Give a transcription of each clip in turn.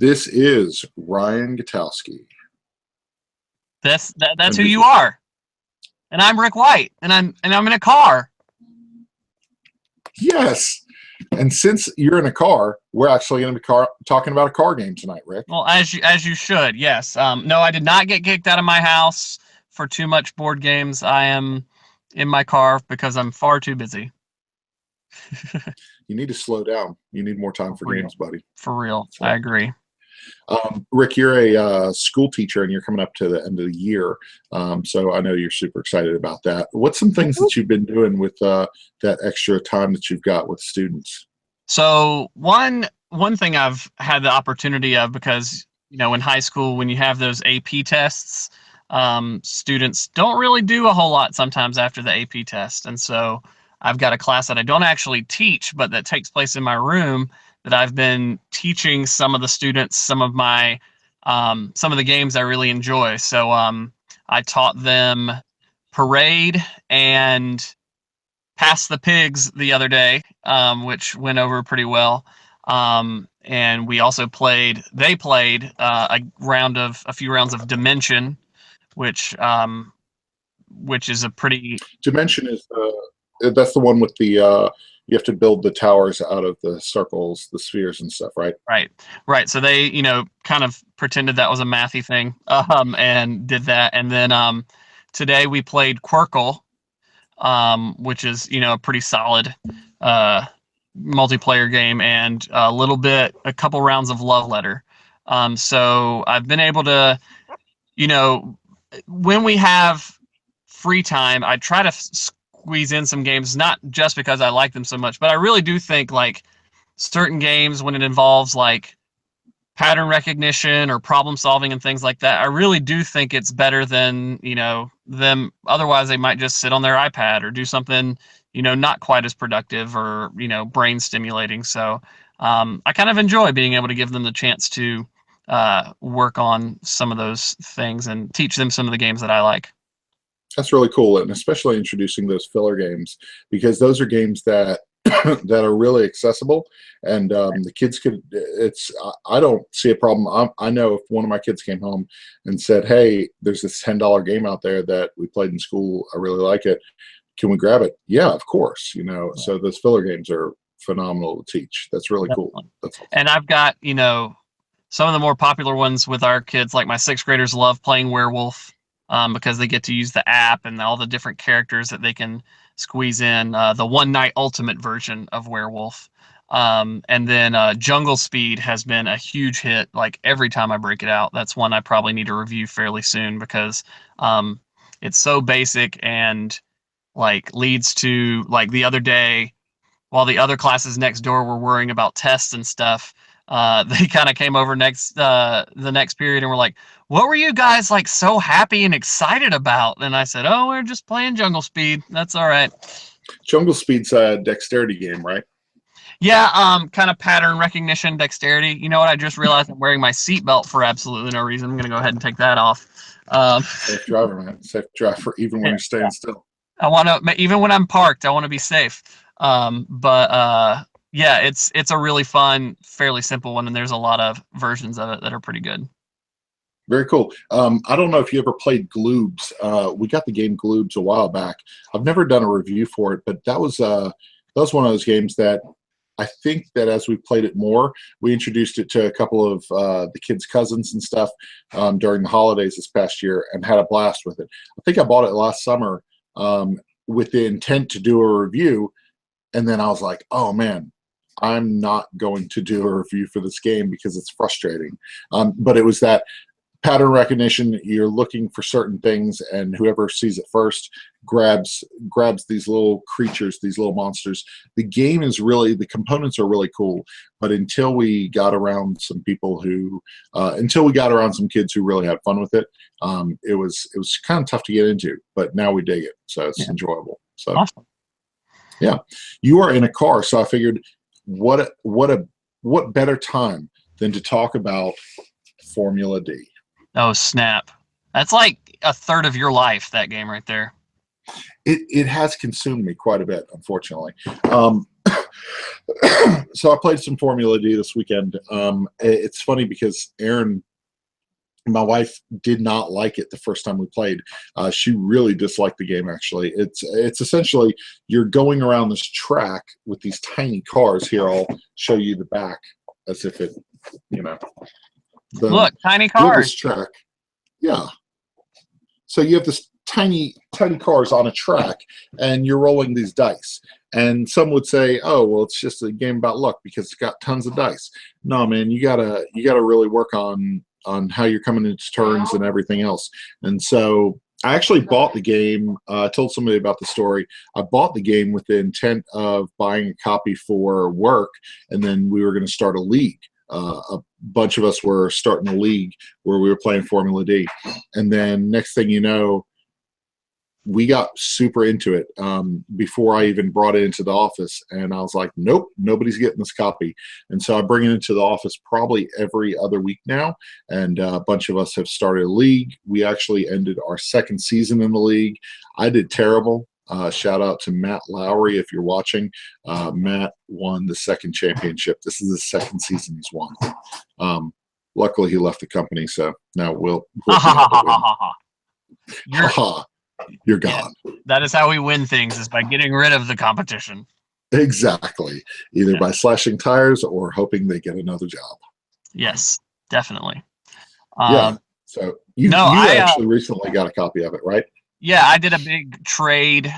This is Ryan Gutowski. That's who you are. And I'm Rick White, and I'm in a car. Yes. And since you're in a car, we're actually going to be talking about a car game tonight, Rick. Well, as you should, yes. No, I did not get kicked out of my house for too much board games. I am in my car because I'm far too busy. You need to slow down. You need more time for games, buddy. For real. So, I agree. Rick, you're a school teacher, and you're coming up to the end of the year. So I know you're super excited about that. What's some things that you've been doing with that extra time that you've got with students? So one thing I've had the opportunity of, because, in high school, when you have those AP tests, students don't really do a whole lot sometimes after the AP test. And so I've got a class that I don't actually teach, but that takes place in my room, that I've been teaching some of the students some of the games I really enjoy. So I taught them Parade and Pass the Pigs the other day, which went over pretty well. And we also played a few rounds of Dimension, which is a pretty... Dimension is that's the one with the you have to build the towers out of the circles, the spheres and stuff, right? Right. So they, kind of pretended that was a mathy thing, and did that. And then today we played Quirkle, which is, a pretty solid multiplayer game, and a couple rounds of Love Letter. So I've been able to, when we have free time, I try to squeeze in some games, not just because I like them so much, but I really do think, like, certain games, when it involves like pattern recognition or problem solving and things like that, I really do think it's better than, them. Otherwise they might just sit on their iPad or do something, not quite as productive or, brain stimulating. So I kind of enjoy being able to give them the chance to work on some of those things and teach them some of the games that I like. That's really cool, and especially introducing those filler games, because those are games that that are really accessible, and the kids could. I don't see a problem. I know if one of my kids came home and said, "Hey, there's this $10 game out there that we played in school. I really like it. Can we grab it?" Yeah, of course. So those filler games are phenomenal to teach. That's really cool. That's awesome. And I've got some of the more popular ones with our kids, like my 6th graders love playing Werewolf. Because they get to use the app and all the different characters that they can squeeze in, the One Night Ultimate version of Werewolf. And then Jungle Speed has been a huge hit. Like, every time I break it out, that's one I probably need to review fairly soon, because it's so basic and, like, leads to, like, the other day, while the other classes next door were worrying about tests and stuff, they kind of came over the next period and were like, "What were you guys, like, so happy and excited about?" And I said, "Oh, we're just playing Jungle Speed. That's all right." Jungle Speed's a dexterity game, right? Yeah, kind of pattern recognition, dexterity. You know what? I just realized I'm wearing my seatbelt for absolutely no reason. I'm gonna go ahead and take that off. Safe driver, man. Safe driver, even when you're staying still. I want to, even when I'm parked, I want to be safe. Yeah, it's a really fun, fairly simple one, and there's a lot of versions of it that are pretty good. Very cool. I don't know if you ever played Gloobs. We got the game Gloobs a while back. I've never done a review for it, but that was one of those games that I think that as we played it more, we introduced it to a couple of the kids' cousins and stuff during the holidays this past year, and had a blast with it. I think I bought it last summer with the intent to do a review, and then I was like, oh man, I'm not going to do a review for this game because it's frustrating. But it was that pattern recognition. You're looking for certain things, and whoever sees it first grabs these little creatures, these little monsters. The game is really, the components are really cool, but until we got around some people who until we got around some kids who really had fun with it, it was kind of tough to get into, but now we dig it, so it's enjoyable. So awesome. Yeah, you are in a car, so I figured what better time than to talk about Formula D. Oh, snap. That's like a third of your life, that game right there. It has consumed me quite a bit, unfortunately. So I played some Formula D this weekend. It's funny because Aaron, my wife, did not like it the first time we played. She really disliked the game. Actually, it's essentially you're going around this track with these tiny cars. Here, I'll show you the back as if it, you know, Look, tiny you have this cars. track. Yeah. So you have this tiny cars on a track, and you're rolling these dice. And some would say, "Oh, well, it's just a game about luck because it's got tons of dice." No, man, you gotta really work on how you're coming into turns and everything else. And so I actually bought the game. I told somebody about the story. I bought the game with the intent of buying a copy for work, and then we were going to start a league. A bunch of us were starting a league where we were playing Formula D. And then next thing you know, we got super into it before I even brought it into the office. And I was like, nope, nobody's getting this copy. And so I bring it into the office probably every other week now. And a bunch of us have started a league. We actually ended our second season in the league. I did terrible. Shout out to Matt Lowry if you're watching. Matt won the second championship. This is the second season he's won. Luckily, he left the company, so now we'll you're gone. Yeah, that is how we win things, is by getting rid of the competition. Exactly. Either by slashing tires or hoping they get another job. Yes, definitely. Yeah. So you actually recently got a copy of it, right? Yeah, I did a big trade.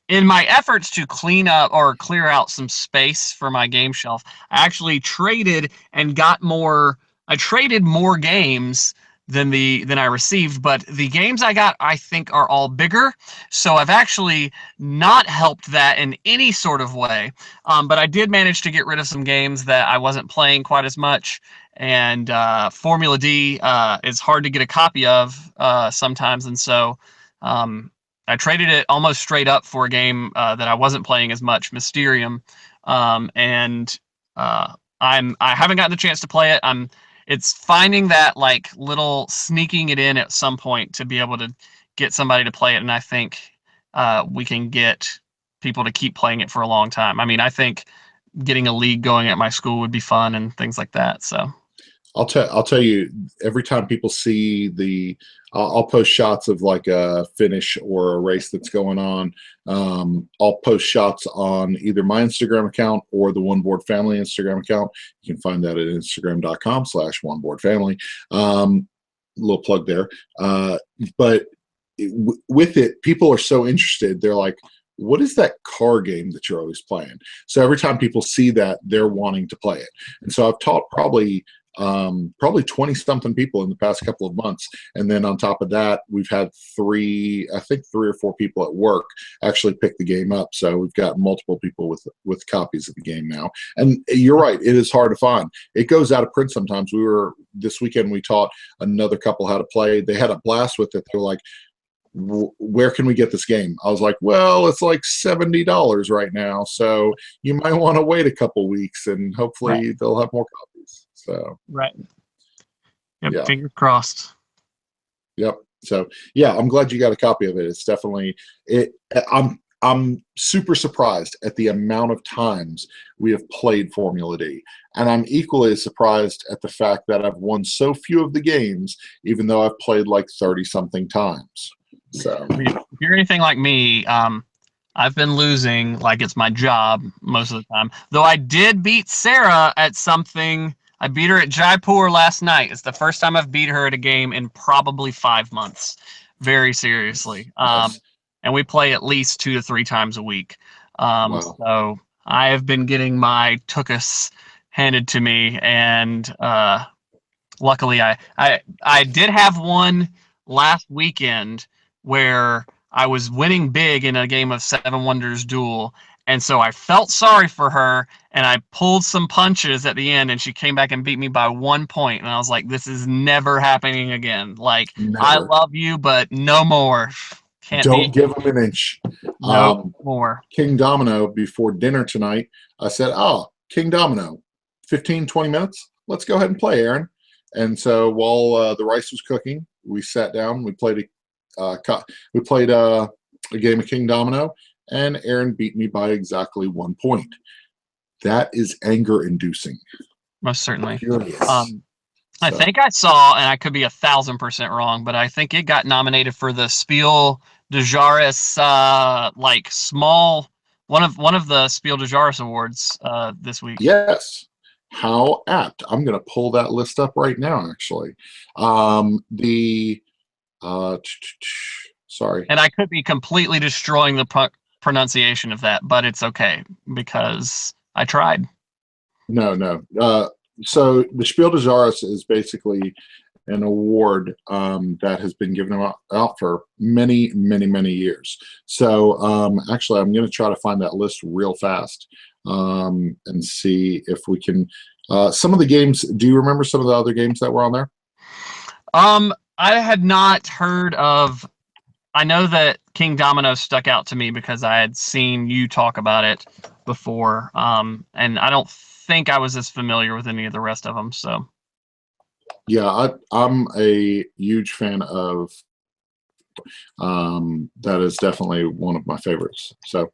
In my efforts to clean up or clear out some space for my game shelf, I actually traded and got more. I traded more games than I received, but the games I got, I think, are all bigger. So I've actually not helped that in any sort of way. But I did manage to get rid of some games that I wasn't playing quite as much. And Formula D is hard to get a copy of sometimes, and so I traded it almost straight up for a game that I wasn't playing as much, Mysterium, and I haven't gotten the chance to play it. It's finding that like little sneaking it in at some point to be able to get somebody to play it, and I think we can get people to keep playing it for a long time. I mean, I think getting a league going at my school would be fun and things like that. So I'll tell you, every time people see I'll post shots of like a finish or a race that's going on. I'll post shots on either my Instagram account or the One Board Family Instagram account. You can find that at instagram.com/oneboardfamily. Little plug there. But with it, people are so interested. They're like, what is that car game that you're always playing? So every time people see that, they're wanting to play it. And so I've taught probably 20 something people in the past couple of months. And then on top of that, we've had three or four people at work actually pick the game up. So we've got multiple people with copies of the game now. And you're right, it is hard to find. It goes out of print sometimes. This weekend we taught another couple how to play. They had a blast with it. They're like, where can we get this game? I was like, well, it's like $70 right now, so you might want to wait a couple weeks, and hopefully they'll have more copies. So right, yep, yeah. Fingers crossed. Yep. So yeah, I'm glad you got a copy of it. It's definitely it. I'm super surprised at the amount of times we have played Formula D, and I'm equally as surprised at the fact that I've won so few of the games, even though I've played like 30 something times. So if you're anything like me, I've been losing like it's my job most of the time. Though I did beat Sarah at something. I beat her at Jaipur last night. It's the first time I've beat her at a game in probably 5 months. Very seriously. Nice. And we play at least 2 to 3 times a week. Wow. So I have been getting my tuchus handed to me, and luckily I did have one last weekend where I was winning big in a game of Seven Wonders Duel, and so I felt sorry for her, and I pulled some punches at the end, and she came back and beat me by 1 point, and I was like, this is never happening again. Like, Never. I love you, but no more. Don't give them an inch. No more. Kingdomino, before dinner tonight, I said, Kingdomino, 15, 20 minutes. Let's go ahead and play, Aaron. And so while the rice was cooking, we sat down. We played a game of Kingdomino, and Aaron beat me by exactly 1 point. That is anger-inducing. Most certainly. Furious. I think I saw, and I could be 1,000% wrong, but I think it got nominated for the Spiel de Jahres, like small one of the Spiel de Jahres awards this week. Yes. How apt. I'm going to pull that list up right now, actually. Sorry. And I could be completely destroying the pronunciation of that, but it's okay because I tried. No. So the Spiel des Jahres is basically an award that has been given out for many, many, many years. So actually, I'm going to try to find that list real fast and see if we can. Some of the games. Do you remember some of the other games that were on there? I had not heard of. I know that Kingdomino stuck out to me because I had seen you talk about it before, and I don't think I was as familiar with any of the rest of them. So, yeah, I'm a huge fan of. That is definitely one of my favorites. So,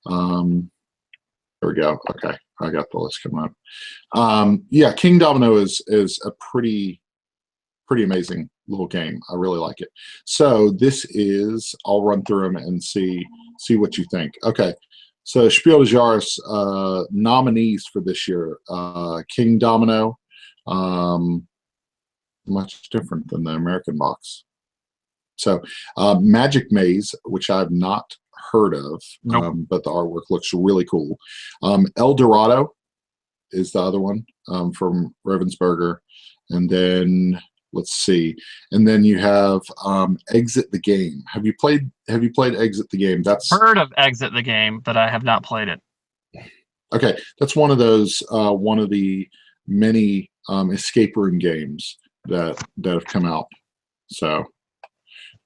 there we go. Okay, I got the list coming up. Yeah, Kingdomino is a pretty amazing little game. I really like it. So this is, I'll run through them and see what you think. Okay, so Spiel des Jahres nominees for this year: Kingdomino, much different than the American box. So Magic Maze, which I've not heard of, nope. but the artwork looks really cool. El Dorado is the other one from Ravensburger, and then let's see, and then you have Exit the Game. Have you played Exit the Game? That's heard of Exit the Game, but I have not played it. Okay, that's one of those one of the many escape room games that have come out. So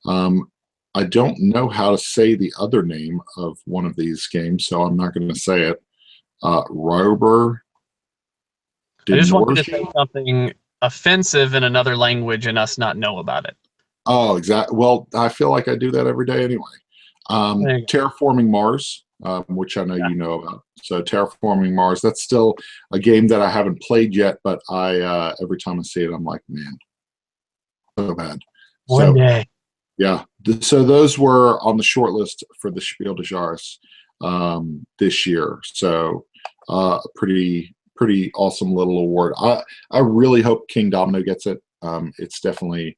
I don't know how to say the other name of one of these games, so I'm not going to say it. Rober. I just wanted to say something offensive in another language and us not know about it. Oh, exactly. Well, I feel like I do that every day anyway. Terraforming Mars, which I know you know about. So Terraforming Mars, that's still a game that I haven't played yet, but I every time I see it, I'm like, man, so bad. One day. Yeah. So those were on the short list for the Spiel des Jahres this year. So pretty awesome little award. I really hope Kingdomino gets it. It's definitely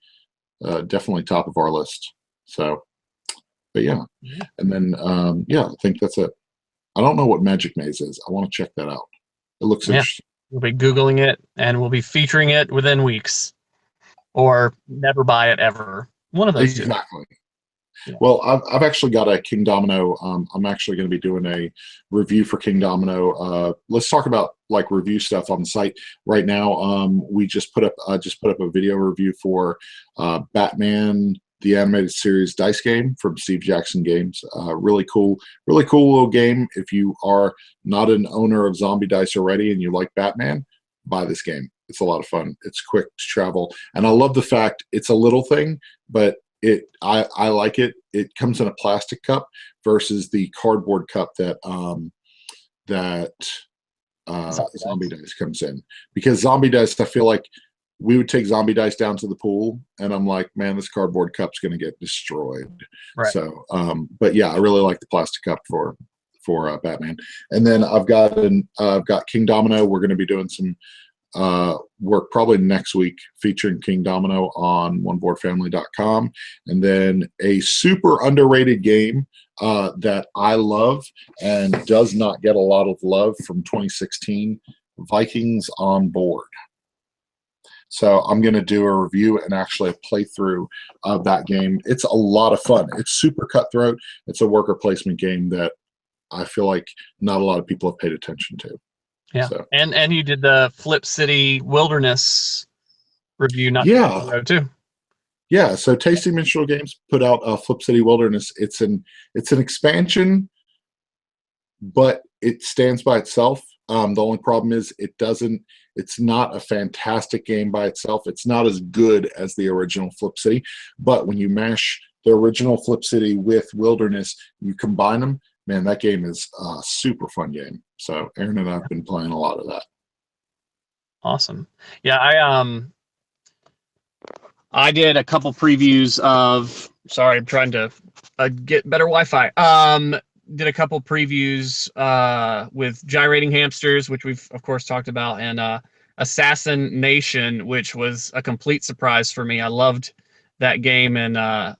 top of our list. So, but yeah, and then yeah, I think that's it. I don't know what Magic Maze is. I want to check that out. It looks interesting. We'll be Googling it and we'll be featuring it within weeks, or never buy it ever. One of those two. Exactly. Yeah. Well, I've actually got a Kingdomino. I'm actually going to be doing a review for Kingdomino. Let's talk about like review stuff on the site right now. We just put up a video review for Batman the Animated Series dice game from Steve Jackson Games. Really cool little game. If you are not an owner of zombie dice already and you like Batman, buy this game. It's a lot of fun. It's quick to travel, and I love the fact it's a little thing, but I like it. It comes in a plastic cup versus the cardboard cup that zombie dice comes in. Because zombie dice, I feel like we would take zombie dice down to the pool, and I'm like, man, this cardboard cup's going to get destroyed. Right. So, but yeah, I really like the plastic cup for Batman. And then I've got Kingdomino. We're going to be doing some work probably next week featuring Kingdomino on oneboardfamily.com, and then a super underrated game that I love and does not get a lot of love from 2016, Vikings on Board. So I'm going to do a review and actually a playthrough of that game. It's a lot of fun. It's super cutthroat. It's a worker placement game that I feel like not a lot of people have paid attention to. Yeah, so. And you did the Flip City Wilderness review not too long ago too. Yeah, so Tasty Minstrel Games put out Flip City Wilderness. It's an expansion, but it stands by itself. The only problem is it's not a fantastic game by itself. It's not as good as the original Flip City, but when you mash the original Flip City with Wilderness, you combine them, man, that game is a super fun game. So Aaron and I have been playing a lot of that. Awesome. Yeah, I did a couple previews of. Sorry, I'm trying to get better Wi-Fi. Did a couple previews with Gyrating Hamsters, which we've of course talked about, and Assassin Nation, which was a complete surprise for me. I loved that game, and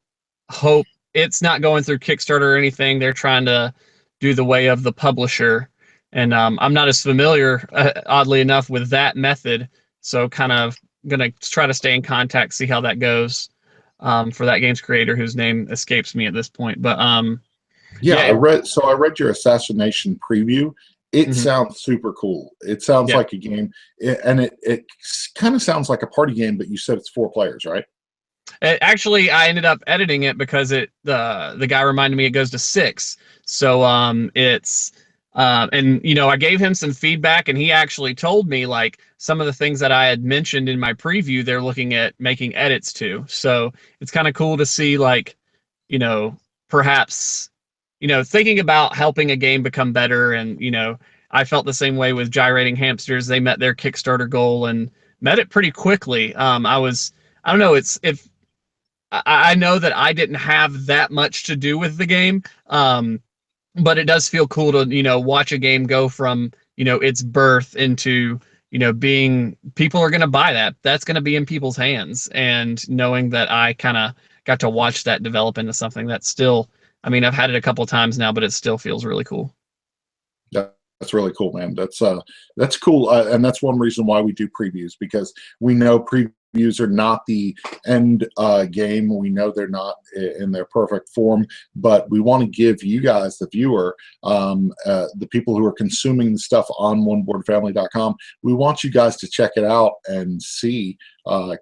hope it's not going through Kickstarter or anything. They're trying to do the way of the publisher, and I'm not as familiar, oddly enough, with that method. So kind of gonna try to stay in contact, see how that goes for that game's creator, whose name escapes me at this point. But Yeah, yeah, I read your Assassination preview. It sounds super cool. It sounds yeah. like a game, and it kind of sounds like a party game, but you said it's 4 players, right? Actually, I ended up editing it because the guy reminded me it goes to 6. So it's and I gave him some feedback, and he actually told me like some of the things that I had mentioned in my preview they're looking at making edits to. So it's kind of cool to see like, perhaps thinking about helping a game become better. And I felt the same way with Gyrating Hamsters. They met their Kickstarter goal and met it pretty quickly. I don't know, if I know that I didn't have that much to do with the game, but it does feel cool to watch a game go from its birth into being, people are going to buy that. That's going to be in people's hands, and knowing that I kind of got to watch that develop into something that's still. I mean, I've had it a couple of times now, but it still feels really cool. That's really cool, man. That's cool, and that's one reason why we do previews, because we know previews are not the end game. We know they're not in their perfect form, but we want to give you guys, the viewer, the people who are consuming the stuff on oneboardfamily.com, we want you guys to check it out and see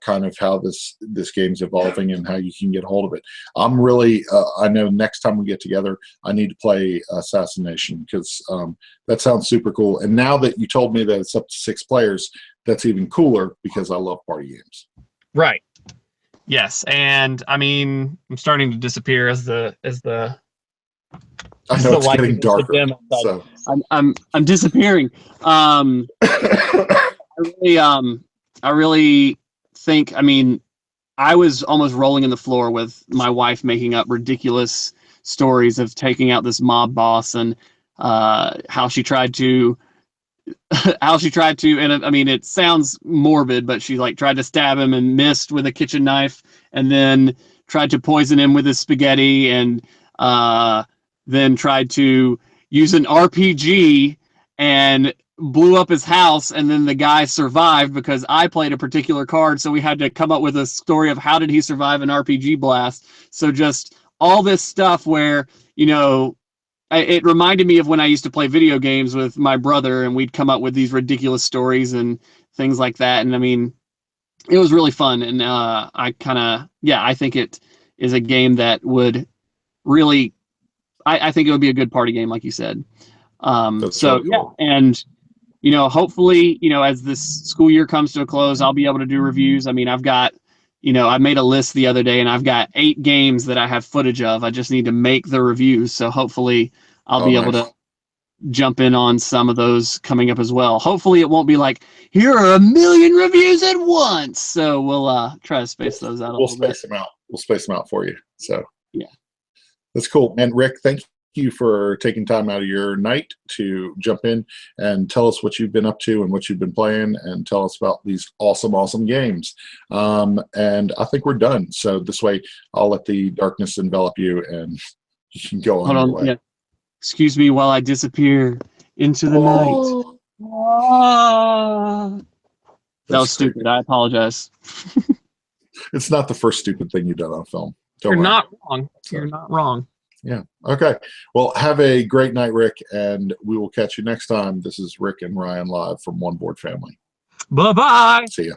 kind of how this game's evolving and how you can get a hold of it. I'm really, I know next time we get together, I need to play Assassination, because that sounds super cool. And now that you told me that it's up to 6 players, that's even cooler, because I love party games. Right. Yes, and I mean, I'm starting to disappear as the I know it's getting darker. So I'm disappearing. I really think, I mean, I was almost rolling in the floor with my wife making up ridiculous stories of taking out this mob boss, and how she tried to and I mean, it sounds morbid, but she like tried to stab him and missed with a kitchen knife, and then tried to poison him with his spaghetti, and then tried to use an RPG and blew up his house, and then the guy survived because I played a particular card, so we had to come up with a story of how did he survive an RPG blast. So just all this stuff where it reminded me of when I used to play video games with my brother, and we'd come up with these ridiculous stories and things like that. And I mean, it was really fun. And I think it is a game that would really, I think it would be a good party game, like you said. So really cool. Yeah, and hopefully, as this school year comes to a close, I'll be able to do reviews. I mean, I've got, I made a list the other day, and I've got 8 games that I have footage of. I just need to make the reviews. So hopefully I'll be able to jump in on some of those coming up as well. Hopefully it won't be like, here are 1 million reviews at once. So we'll try to space those out a little bit. We'll space them out for you. So yeah, that's cool. And Rick, thank you for taking time out of your night to jump in and tell us what you've been up to and what you've been playing, and tell us about these awesome games. And I think we're done. So this way I'll let the darkness envelop you, and you can go on your way. Yeah. Excuse me while I disappear into the night. That was stupid. Creepy. I apologize. It's not the first stupid thing you've done on film. You're not wrong. You're not wrong. Yeah. Okay. Well, have a great night, Rick, and we will catch you next time. This is Rick and Ryan live from One Board Family. Bye-bye. See ya.